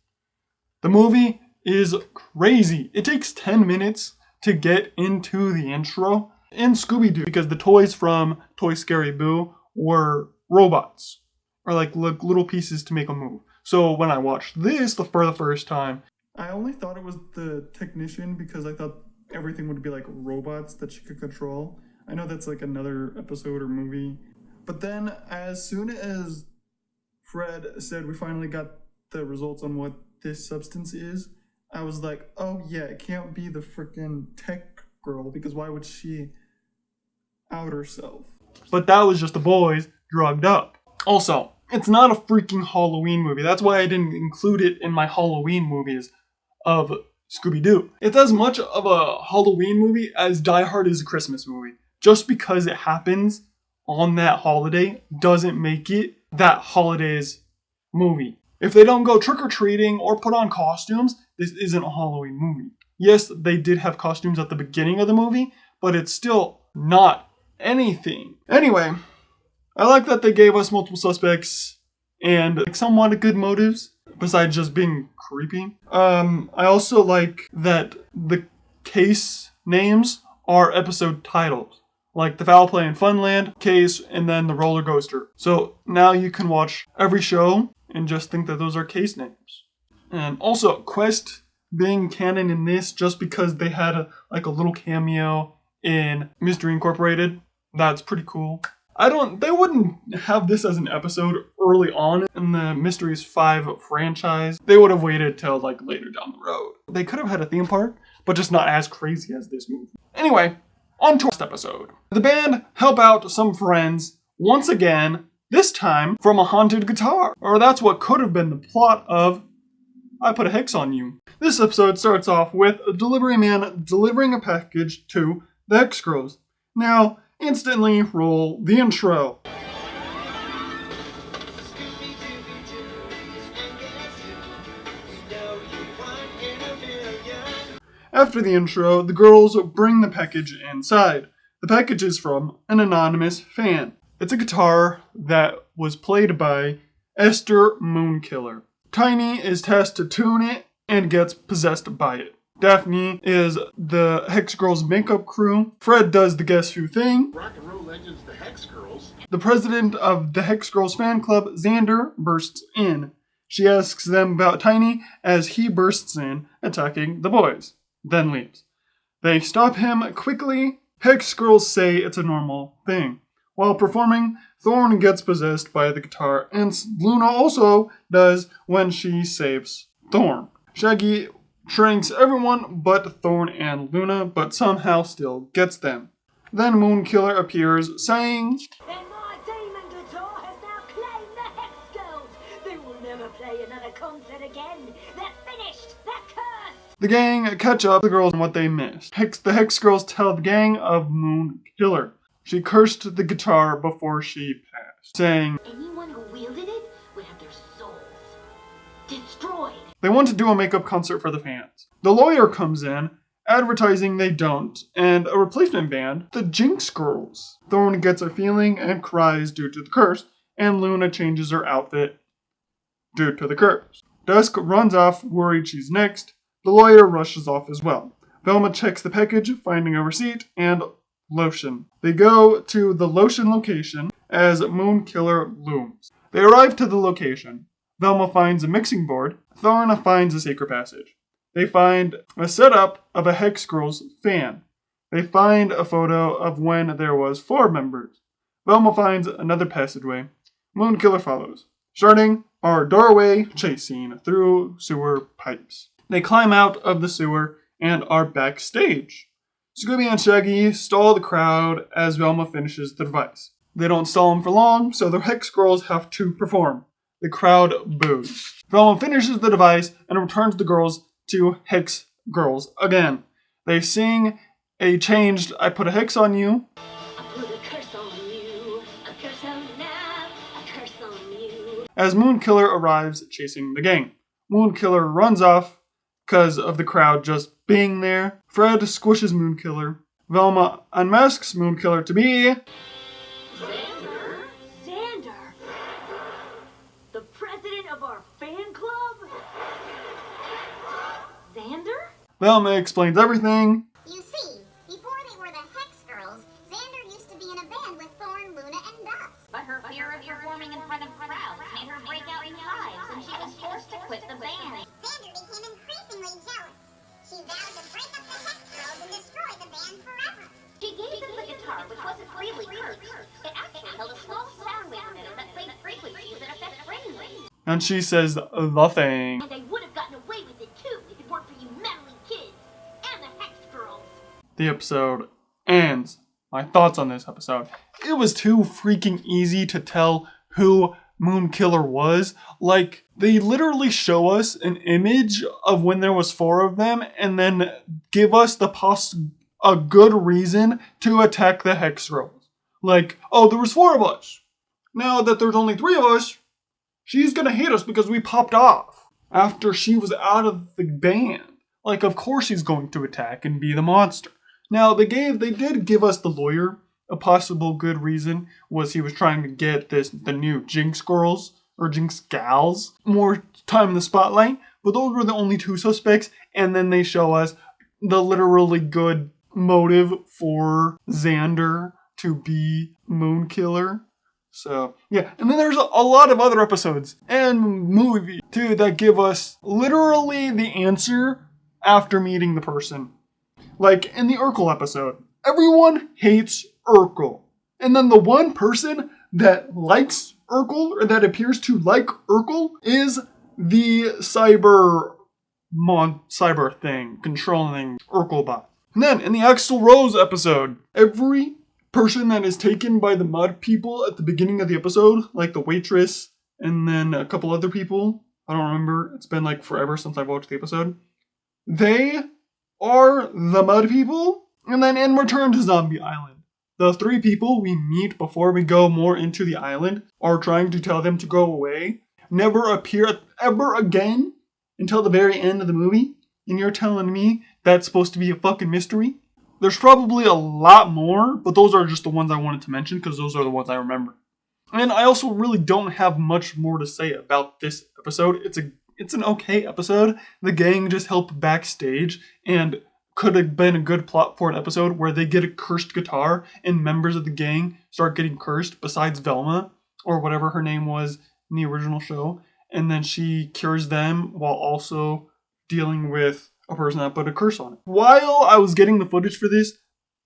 A: The movie is crazy. It takes 10 minutes to get into the intro. In Scooby-Doo, because the toys from Toy Scary Boo were robots, or like little pieces to make them move. So when I watched this for the first time, I only thought it was the technician because I thought everything would be like robots that she could control. I know that's like another episode or movie. But then as soon as Fred said we finally got the results on what this substance is, I was like, oh yeah, it can't be the freaking tech girl, because why would she out herself? But that was just the boys drugged up. Also, it's not a freaking Halloween movie. That's why I didn't include it in my Halloween movies of Scooby-Doo. It's as much of a Halloween movie as Die Hard is a Christmas movie. Just because it happens on that holiday doesn't make it that holiday's movie. If they don't go trick-or-treating or put on costumes, this isn't a Halloween movie. Yes, they did have costumes at the beginning of the movie, but it's still not anything. Anyway, I like that they gave us multiple suspects and somewhat good motives, besides just being creepy. I also like that the case names are episode titles, like the Foul Play in Funland case and then the Roller Coaster. So now you can watch every show and just think that those are case names. And also, Quest being canon in this just because they had a little cameo in Mystery Incorporated. That's pretty cool. They wouldn't have this as an episode early on in the Mysteries 5 franchise. They would have waited till later down the road. They could have had a theme park, but just not as crazy as this movie. Anyway, on to our next episode. The band help out some friends once again, this time from a haunted guitar. Or that's what could have been the plot of I Put a Hex on You. This episode starts off with a delivery man delivering a package to the Hex Girls. Now, instantly roll the intro. After the intro, the girls bring the package inside. The package is from an anonymous fan. It's a guitar that was played by Esther Moonkiller. Tiny is tasked to tune it and gets possessed by it. Daphne is the Hex Girls makeup crew. Fred does the Guess Who thing.
G: Rock and roll legends, the Hex Girls.
A: The president of the Hex Girls fan club, Xander, bursts in. She asks them about Tiny as he bursts in, attacking the boys, then leaves. They stop him quickly. Hex Girls say it's a normal thing. While performing, Thorn gets possessed by the guitar, and Luna also does when she saves Thorn. Shaggy shrinks everyone but Thorn and Luna, but somehow still gets them. Then Moonkiller appears, saying,
J: And my demon guitar has now claimed the Hex Girls. They will never play another concert again. They're finished. They're cursed.
A: the gang catch up the girls on what they missed. The Hex Girls tell the gang of Moonkiller. She cursed the guitar before she passed, saying,
B: Anyone who wielded it would have their souls destroyed.
A: they want to do a makeup concert for the fans. The lawyer comes in, advertising they don't, and a replacement band, the Jinx Girls. Thorn gets a feeling and cries due to the curse, and Luna changes her outfit due to the curse. Dusk runs off, worried she's next. The lawyer rushes off as well. Velma checks the package, finding a receipt and lotion. They go to the lotion location as Moonkiller looms. They arrive to the location. Velma finds a mixing board. Thorn finds a sacred passage. They find a setup of a Hex Girls fan. They find a photo of when there was 4 members. Velma finds another passageway. Moonkiller follows, starting our doorway chase scene through sewer pipes. They climb out of the sewer and are backstage. Scooby and Shaggy stall the crowd as Velma finishes the device. They don't stall them for long, so the Hex Girls have to perform. The crowd boos. Velma finishes the device and returns the girls to Hex Girls again. They sing a changed I Put a Hex on You.
J: I put a curse on you. A curse on now. A curse on you.
A: As Moonkiller arrives chasing the gang. Moonkiller runs off because of the crowd just being there. Fred squishes Moonkiller. Velma unmasks Moonkiller to be
J: Xander? Xander? The president of our fan club? Xander?
A: Velma explains everything.
C: You see, before they were the Hex Girls, Xander used to be in a band with Thorn, Luna, and Dusk.
B: But her fear of performing in front of crowds made her break out in hives, and she was forced to quit the band.
C: Xander became increasingly jealous. She vowed to break up the Hex Girls and destroy the band forever.
B: She gave them the guitar, which wasn't really cursed. It actually held a small sound wave emitter that played frequencies that affect brainwaves.
A: And she says the thing.
B: And they would have gotten away with it too if it weren't for you meddling kids and the Hex Girls.
A: The episode ends. My thoughts on this episode. It was too freaking easy to tell who Moonkiller was. Like, they literally show us an image of when there was 4 of them and then give us a good reason to attack the Hex Girls. Like, oh, there was 4 of us. Now that there's only 3 of us, she's gonna hate us because we popped off after she was out of the band. Like, of course she's going to attack and be the monster. Now, they did give us the lawyer a possible good reason was he was trying to get the new Jinx Girls or Jinx Gals more time in the spotlight, but those were the only 2 suspects, and then they show us the literally good motive for Xander to be Moonkiller. So, yeah, and then there's a lot of other episodes and movies, too, that give us literally the answer after meeting the person. Like, in the Urkel episode, everyone hates Urkel. And then the one person that likes Urkel, or that appears to like Urkel, is the cyber thing controlling Urkelbot. And then, in the Axl Rose episode, every person that is taken by the mud people at the beginning of the episode, like the waitress and then a couple other people, I don't remember, it's been like forever since I've watched the episode, they are the mud people. And then in Return to Zombie Island, the 3 people we meet before we go more into the island are trying to tell them to go away, never appear ever again until the very end of the movie. And you're telling me that's supposed to be a fucking mystery? There's probably a lot more, but those are just the ones I wanted to mention because those are the ones I remember. And I also really don't have much more to say about this episode. It's an okay episode. The gang just helped backstage and could have been a good plot for an episode where they get a cursed guitar and members of the gang start getting cursed besides Velma or whatever her name was in the original show. And then she cures them while also dealing with a person that put a curse on it. While I was getting the footage for this,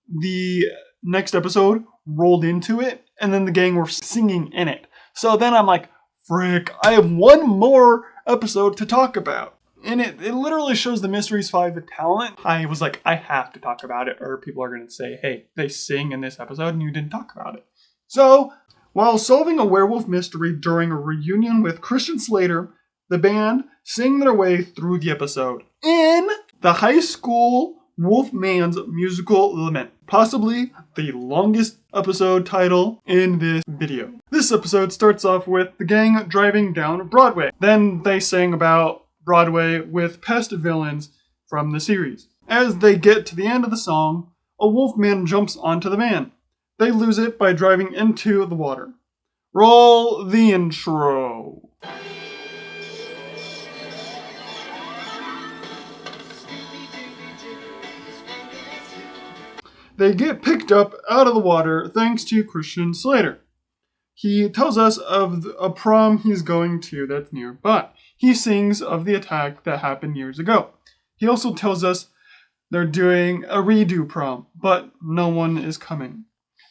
A: the next episode rolled into it, and then the gang were singing in it. So then I'm like, frick, I have one more episode to talk about. And it literally shows the Mysteries 5 talent. I was like, I have to talk about it, or people are going to say, hey, they sing in this episode and you didn't talk about it. So, while solving a werewolf mystery during a reunion with Christian Slater, the band sing their way through the episode in the high school Wolfman's musical Lament, possibly the longest episode title in this video. This episode starts off with the gang driving down Broadway. Then they sing about Broadway with past villains from the series. As they get to the end of the song, a Wolfman jumps onto the van. They lose it by driving into the water. Roll the intro. They get picked up out of the water thanks to Christian Slater. He tells us of a prom he's going to that's nearby. He sings of the attack that happened years ago. He also tells us they're doing a redo prom, but no one is coming.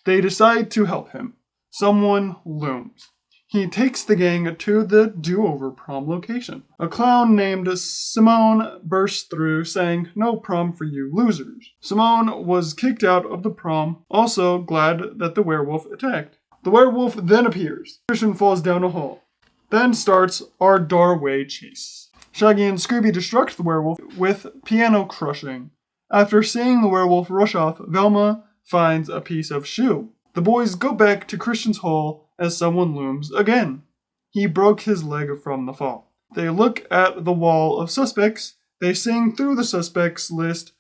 A: They decide to help him. Someone looms. He takes the gang to the do-over prom location. A clown named Simone bursts through saying, "No prom for you losers." Simone was kicked out of the prom, also glad that the werewolf attacked. The werewolf then appears. Christian falls down a hole. Then starts our doorway chase. Shaggy and Scooby distract the werewolf with piano crushing. After seeing the werewolf rush off, Velma finds a piece of shoe. The boys go back to Christian's hole as someone looms again. He broke his leg from the fall. They look at the wall of suspects. They sing through the suspects list,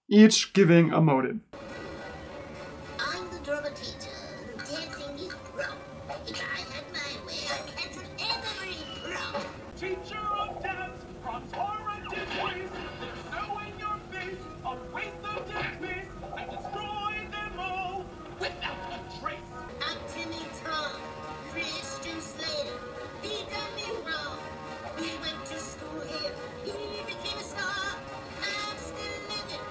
A: each giving a motive.
C: I'm the drama teacher. Dancing is pro. If I had my way, I'd cancel every pro.
D: Teacher of dance, bronze horror disgrace. They're so in your face, a waste of dead space. I destroy them all without a trace.
C: I'm Timmy Tom, Christian Slater. He done me wrong. We went to school here. He became a star. I'm still living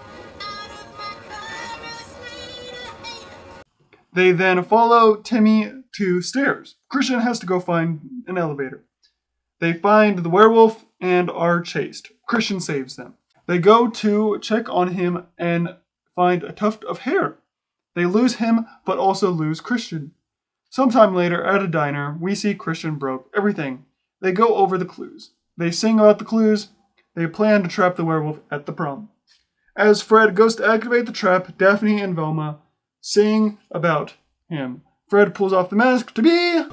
C: out of my car. A Slater hater.
A: They then follow Timmy to stairs. Christian has to go find an elevator. They find the werewolf and are chased. Christian saves them. They go to check on him and find a tuft of hair. They lose him, but also lose Christian. Sometime later, at a diner, we see Christian broke everything. They go over the clues. They sing about the clues. They plan to trap the werewolf at the prom. As Fred goes to activate the trap, Daphne and Velma sing about him. Fred pulls off the mask to be...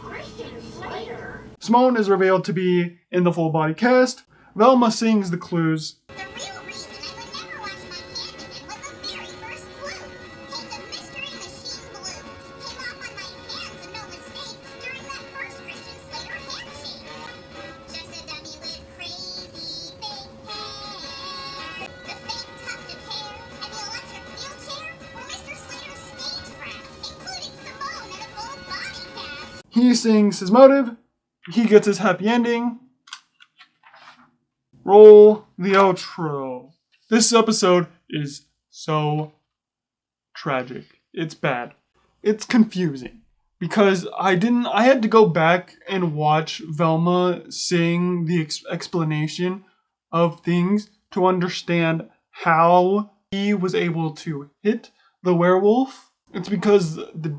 H: Christian Slater?
A: Simone is revealed to be in the full body cast. Velma sings the clues.
C: The real reason I would never wash my hands again was the very first clue. It's a mystery machine glue. Came off on my hands and no mistake during that first Christian Slater handshake. Just a dummy with crazy fake hair. The fake tuft of hair and the electric wheelchair were Mr. Slater's stagecraft, including Simone and a full body cast.
A: He sings his motive. He gets his happy ending. Roll the outro. This episode is so tragic. It's bad. It's confusing because I had to go back and watch Velma sing the explanation of things to understand how he was able to hit the werewolf. It's because the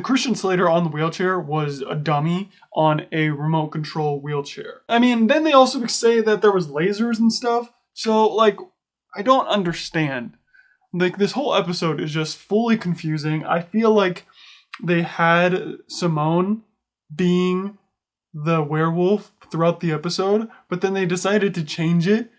A: Christian Slater on the wheelchair was a dummy on a remote control wheelchair. I mean, then they also say that there was lasers and stuff. So, like, I don't understand. Like, this whole episode is just fully confusing. I feel like they had Simone being the werewolf throughout the episode, but then they decided to change it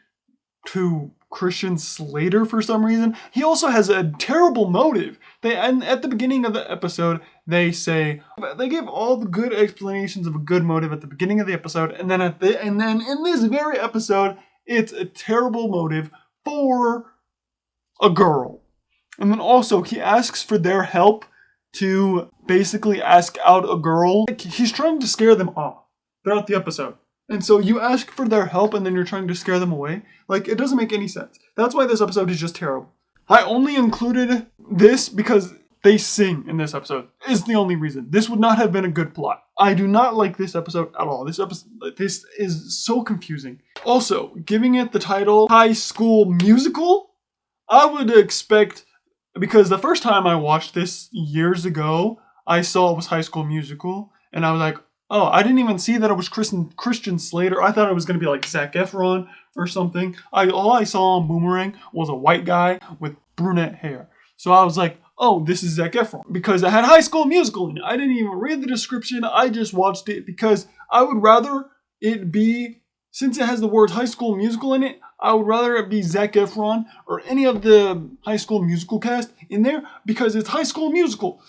A: to Christian Slater for some reason. He also has a terrible motive. And at the beginning of the episode, they give all the good explanations of a good motive at the beginning of the episode, and then in this very episode, it's a terrible motive for a girl. And then also he asks for their help to basically ask out a girl. Like, he's trying to scare them off throughout the episode. And so you ask for their help and then you're trying to scare them away. Like, it doesn't make any sense. That's why this episode is just terrible. I only included this because they sing in this episode is the only reason. This would not have been a good plot. I do not like this episode at all. This is so confusing. Also, giving it the title High School Musical, I would expect, because the first time I watched this years ago, I saw it was High School Musical, and I was like, oh, I didn't even see that it was Christian Slater. I thought it was going to be like Zac Efron or something. All I saw on Boomerang was a white guy with brunette hair. So I was like, oh, this is Zac Efron. Because it had High School Musical in it. I didn't even read the description. I just watched it because I would rather it be, since it has the words High School Musical in it, I would rather it be Zac Efron or any of the High School Musical cast in there because it's High School Musical.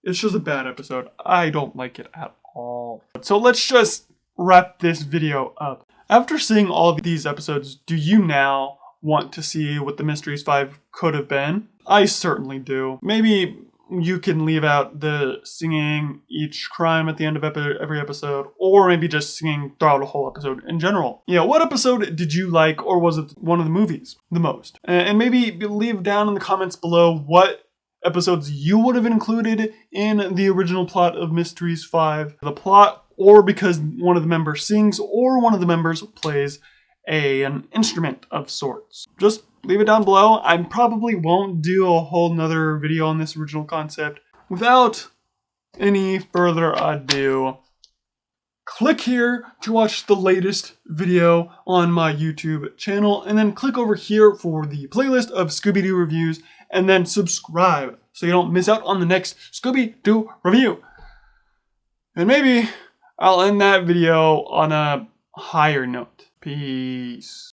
A: It's just a bad episode. I don't like it at all. So let's just wrap this video up. After seeing all of these episodes, do you now want to see what the Mysteries 5 could have been? I certainly do. Maybe you can leave out the singing each crime at the end of every episode, or maybe just singing throughout a whole episode in general. Yeah, what episode did you like, or was it one of the movies the most? And maybe leave down in the comments below what episodes you would have included in the original plot of Mysteries 5. The plot, or because one of the members sings, or one of the members plays an instrument of sorts. Just leave it down below. I probably won't do a whole nother video on this original concept. Without any further ado, click here to watch the latest video on my YouTube channel, and then click over here for the playlist of Scooby-Doo reviews, and then subscribe so you don't miss out on the next Scooby-Doo review. And maybe I'll end that video on a higher note. Peace.